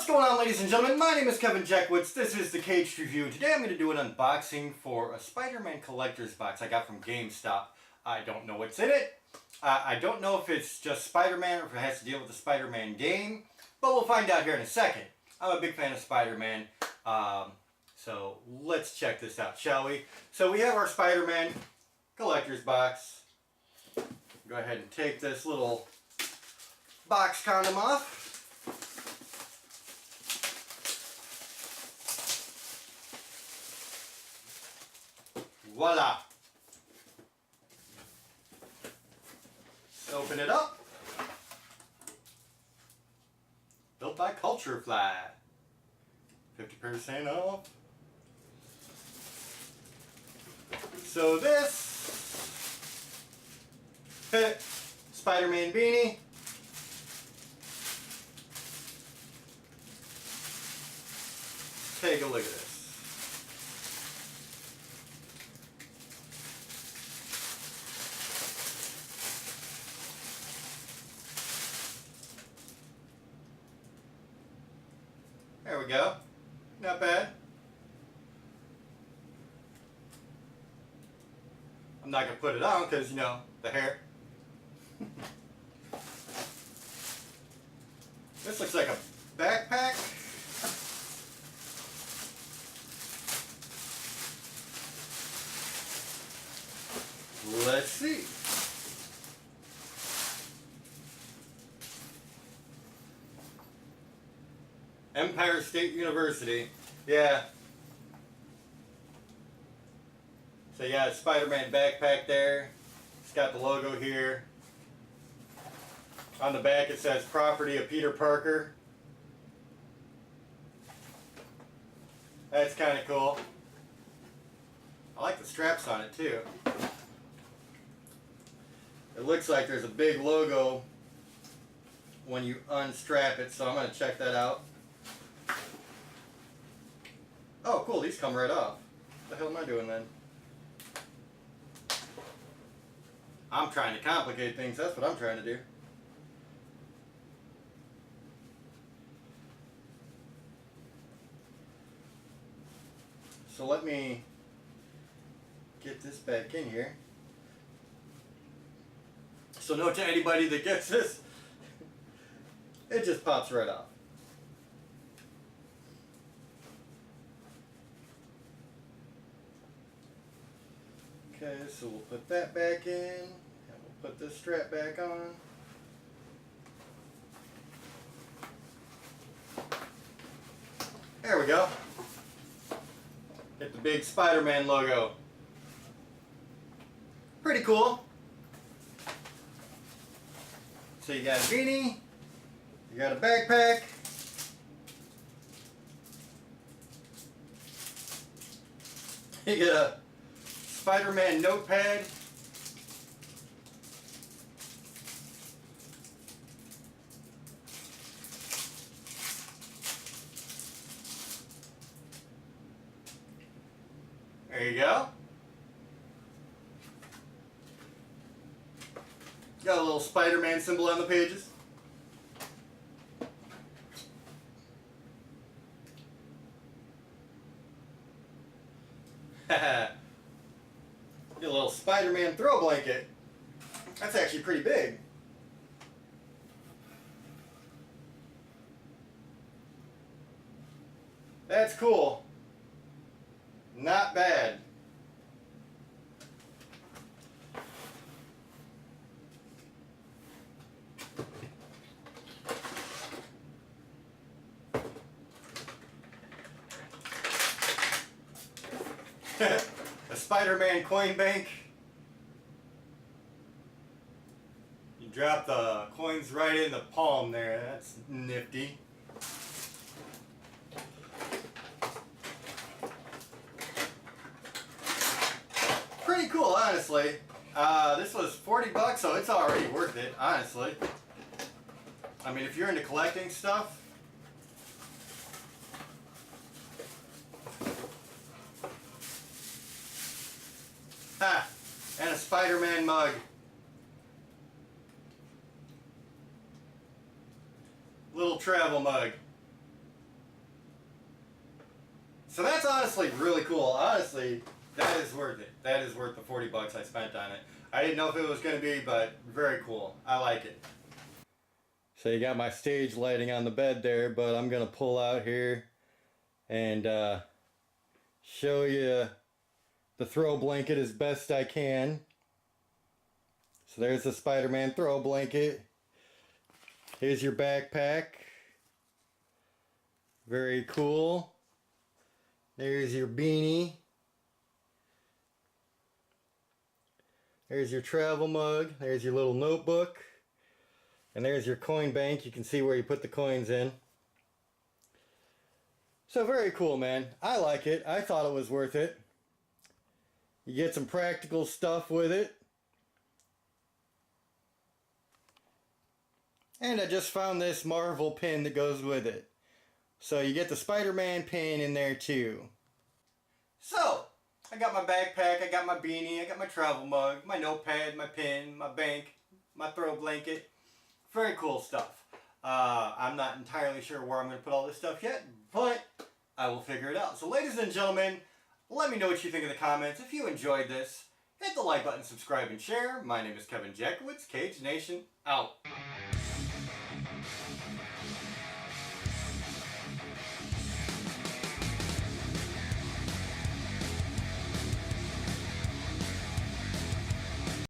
What's going on, ladies and gentlemen? My name is Kevin Jackwoods. This is the Kaged Review. Today I'm going to do an unboxing for a Spider-Man collector's box I got from GameStop. I don't know what's in it. I don't know if it's just Spider-Man or if it has to deal with the Spider-Man game, but we'll find out here in a second. I'm a big fan of Spider-Man, so let's check this out, shall we? So we have our Spider-Man collector's box. Go ahead and take this little box condom off. Voila! Let's open it up. Built by CultureFly. 50% off. So this Spider-Man beanie. Take a look at this. There we go. Not bad. I'm not going to put it on because, you know, the hair. This looks like a backpack. Let's see. Empire State University. Yeah. So yeah, Spider-Man backpack there. It's got the logo here. On the back it says property of Peter Parker. That's kind of cool. I like the straps on it too. It looks like there's a big logo when you unstrap it, so I'm going to check that out. Oh, cool, these come right off. What the hell am I doing then? I'm trying to complicate things, that's what I'm trying to do. So let me get this back in here. So note to anybody that gets this, it just pops right off. Okay, so we'll put that back in, and we'll put this strap back on. There we go. Get the big Spider-Man logo. Pretty cool. So you got a beanie, you got a backpack, you get a Spider-Man notepad, there you go. Got a little Spider-Man symbol on the pages. Get a little Spider-Man throw blanket. That's actually pretty big. That's cool. Not bad. A Spider-Man coin bank. You drop the coins right in the palm there. That's nifty. Pretty cool, honestly. This was 40 bucks, so it's already worth it, honestly. I mean, if you're into collecting stuff, ha! And a Spider-Man mug. Little travel mug. So that's honestly really cool. Honestly, that is worth it. That is worth the 40 bucks I spent on it. I didn't know if it was going to be, but very cool. I like it. So you got my stage lighting on the bed there, but I'm going to pull out here and show you the throw blanket as best I can. So there's the Spider-Man throw blanket. Here's your backpack. Very cool. There's your beanie. There's your travel mug. There's your little notebook. And there's your coin bank. You can see where you put the coins in. So very cool, man. I like it. I thought it was worth it. You get some practical stuff with it. And I just found this Marvel pin that goes with it. So you get the Spider-Man pin in there too. So, I got my backpack, I got my beanie, I got my travel mug, my notepad, my pen, my bank, my throw blanket. Very cool stuff. I'm not entirely sure where I'm going to put all this stuff yet, but I will figure it out. So ladies and gentlemen, let me know what you think in the comments. If you enjoyed this, hit the like button, subscribe, and share. My name is Kevin Jackowitz. Kaged Nation, out.